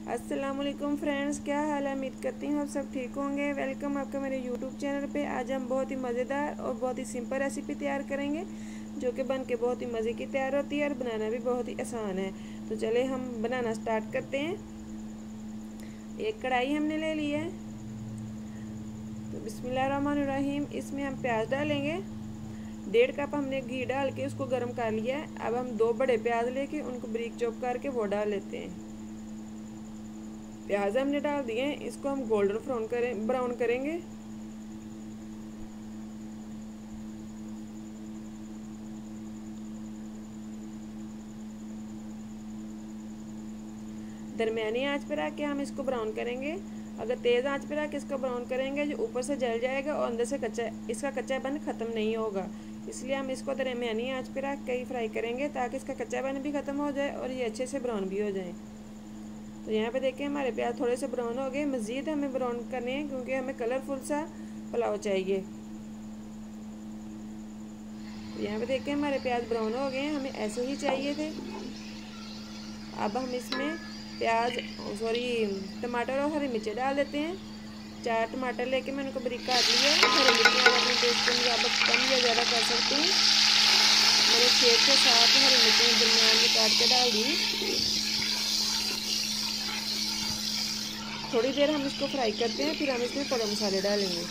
अस्सलाम वालेकुम फ्रेंड्स, क्या हाल है। उम्मीद करती हूँ आप सब ठीक होंगे। वेलकम आपका मेरे यूट्यूब चैनल पे। आज हम बहुत ही मज़ेदार और बहुत ही सिंपल रेसिपी तैयार करेंगे जो कि बन के बहुत ही मज़े की तैयार होती है और बनाना भी बहुत ही आसान है। तो चले हम बनाना स्टार्ट करते हैं। एक कढ़ाई हमने ले ली है, तो बिस्मिल्लाहिर्रहमानिर्रहीम। इसमें हम प्याज डालेंगे। 1.5 कप हमने घी डाल के उसको गर्म कर लिया है। अब हम 2 बड़े प्याज लेके उनको बारीक चॉप करके वो डाल लेते हैं। प्याज हमने डाल दिए हैं, इसको हम गोल्डन ब्राउन करेंगे। दरमियानी आंच पर रख के हम इसको ब्राउन करेंगे। अगर तेज़ आंच पर रख के इसको ब्राउन करेंगे जो ऊपर से जल जाएगा और अंदर से इसका कच्चापन ख़त्म नहीं होगा। इसलिए हम इसको दरमियानी आंच पर रख के ही फ्राई करेंगे ताकि इसका कच्चापन भी ख़त्म हो जाए और ये अच्छे से ब्राउन भी हो जाए। तो यहाँ पे देखिए हमारे प्याज थोड़े से ब्राउन हो गए। मज़ीद हमें ब्राउन करने हैं क्योंकि हमें कलरफुल सा पुलाव चाहिए। तो यहाँ पे देखिए हमारे प्याज ब्राउन हो गए हैं, हमें ऐसे ही चाहिए थे। अब हम इसमें टमाटर और हरी मिर्चें डाल देते हैं। 4 टमाटर लेके मैंने उनको बारीक काट लिया है। हरी मिर्चें आप अपने टेस्ट के मुताबिक कम या ज़्यादा कर सकते हैं। मैंने 6 से 7 हरी मिर्चें दरमियान में काट के डाल दी। थोड़ी देर हम इसको फ्राई करते हैं, फिर हम इसमें खड़े मसाले डालेंगे।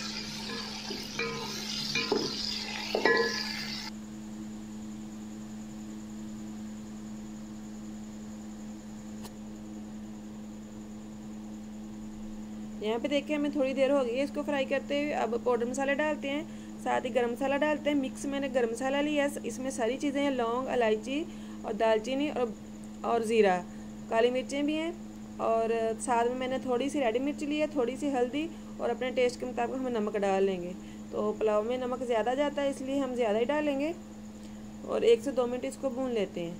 यहाँ पे देखिए हमें थोड़ी देर हो गई है इसको फ्राई करते हुए। अब पाउडर मसाले डालते हैं, साथ ही गरम मसाला डालते हैं। मिक्स मैंने गरम मसाला लिया है, इसमें सारी चीज़ें हैं, लौंग, इलायची और दालचीनी और ज़ीरा। काली मिर्चें भी हैं और साथ में मैंने थोड़ी सी रेडी मिर्च ली है, थोड़ी सी हल्दी और अपने टेस्ट के मुताबिक हम नमक डाल लेंगे। तो पुलाव में नमक ज़्यादा जाता है इसलिए हम ज़्यादा ही डालेंगे और 1 से 2 मिनट इसको भून लेते हैं।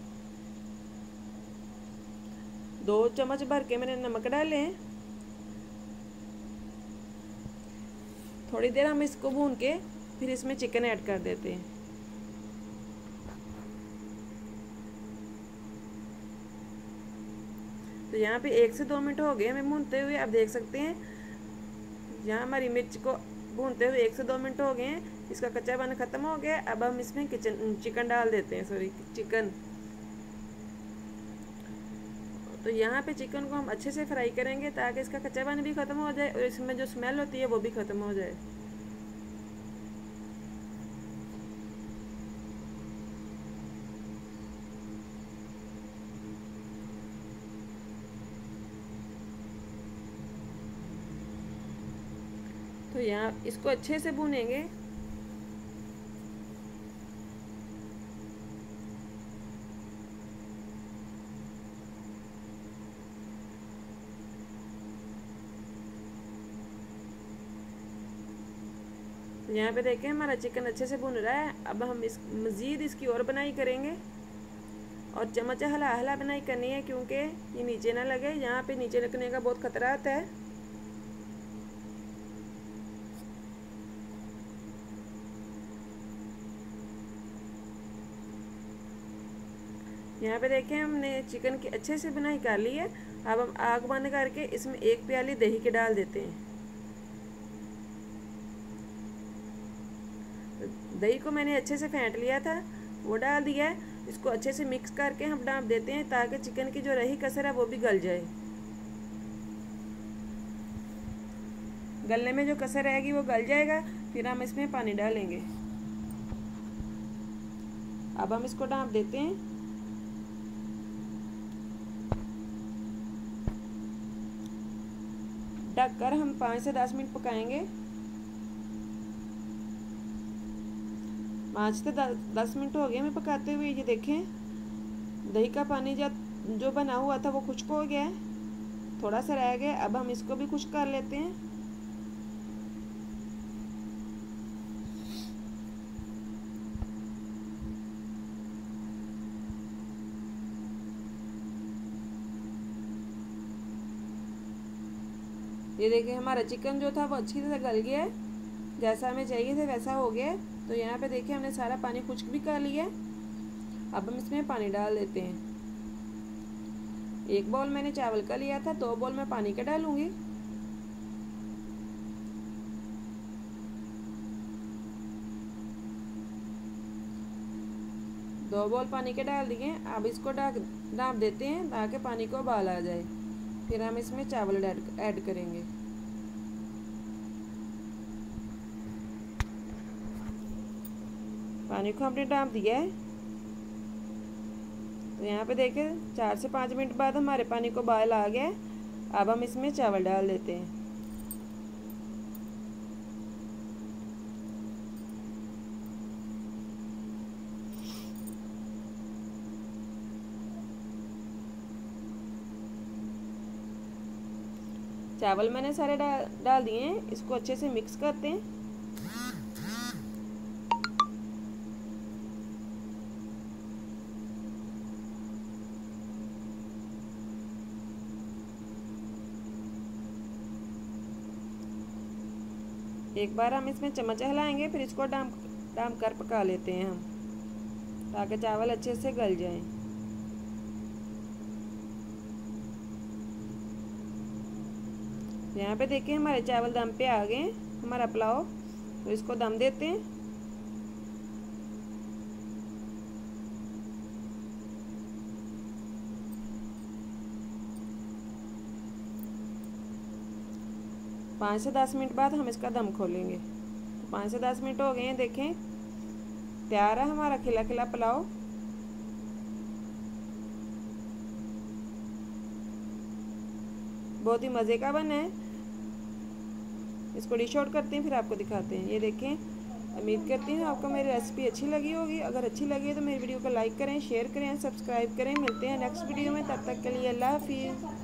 2 चम्मच भर के मैंने नमक डाले हैं। थोड़ी देर हम इसको भून के फिर इसमें चिकन ऐड कर देते हैं। तो यहाँ पे 1 से 2 मिनट हो गए हमें भूनते हुए। अब देख सकते हैं यहाँ हमारी मिर्च को भूनते हुए 1 से 2 मिनट हो गए हैं, इसका कच्चापन ख़त्म हो गया। अब हम इसमें चिकन डाल देते हैं, चिकन। तो यहाँ पे चिकन को हम अच्छे से फ्राई करेंगे ताकि इसका कच्चापन भी ख़त्म हो जाए और इसमें जो स्मेल होती है वो भी ख़त्म हो जाए। तो यहाँ इसको अच्छे से भूनेंगे। यहाँ पे देखें हमारा चिकन अच्छे से भुन रहा है। अब हम मज़ीद इसकी और बनाई करेंगे और चम्मच हला बनाई करनी है क्योंकि ये नीचे ना लगे। यहाँ पे नीचे लगने का बहुत खतरा आता है। यहाँ पे देखें हमने चिकन की अच्छे से बनाई कर ली है। अब हम आग बंद करके इसमें 1 प्याली दही के डाल देते हैं। दही को मैंने अच्छे से फेंट लिया था, वो डाल दिया है। इसको अच्छे से मिक्स करके हम डाल देते हैं ताकि चिकन की जो रही कसर है वो भी गल जाए। गलने में जो कसर रहेगी वो गल जाएगा, फिर हम इसमें पानी डालेंगे। अब हम इसको ढाँप देते हैं। ढककर हम 5 से 10 मिनट पकाएंगे। 5 से 10 मिनट हो गए हमें पकाते हुए। ये देखें दही का पानी जो बना हुआ था वो खुश्क हो गया है, थोड़ा सा रह गया। अब हम इसको भी खुश्क कर लेते हैं। ये देखिए हमारा चिकन जो था वो अच्छी तरह गल गया है, जैसा हमें चाहिए था वैसा हो गया है। तो यहाँ पे देखिए हमने सारा पानी खुश्क भी कर लिया है। अब हम इसमें पानी डाल देते हैं। 1 बाउल मैंने चावल का लिया था, 2 बाउल मैं पानी का डालूंगी। दो बाउल पानी के डाल दिए। अब इसको ढाँप देते हैं ताकि पानी को उबाल आ जाए। फिर हम इसमें चावल ऐड करेंगे। पानी को हमने ढाँप दिया है। तो यहाँ पे देखें 4 से 5 मिनट बाद हमारे पानी को उबाल आ गया है। अब हम इसमें चावल डाल देते हैं। चावल मैंने सारे डाल दिए हैं। इसको अच्छे से मिक्स करते हैं। एक बार हम इसमें चम्मच हिलाएंगे, फिर इसको डाम कर पका लेते हैं हम, ताकि चावल अच्छे से गल जाएं। यहाँ पे देखिए हमारे चावल दम पे आ गए हैं, हमारा पुलाव। तो इसको दम देते हैं। पाँच से 10 मिनट बाद हम इसका दम खोलेंगे। तो 5 से 10 मिनट हो गए हैं। देखें तैयार है हमारा खिला खिला पुलाव। बहुत ही मज़े का बना है। इसको डिश आउट करते हैं, फिर आपको दिखाते हैं। ये देखें, उम्मीद करती हूँ आपको मेरी रेसिपी अच्छी लगी होगी। अगर अच्छी लगी है तो मेरी वीडियो को लाइक करें, शेयर करें, सब्सक्राइब करें। मिलते हैं नेक्स्ट वीडियो में, तब तक के लिए अल्लाह हाफिज़।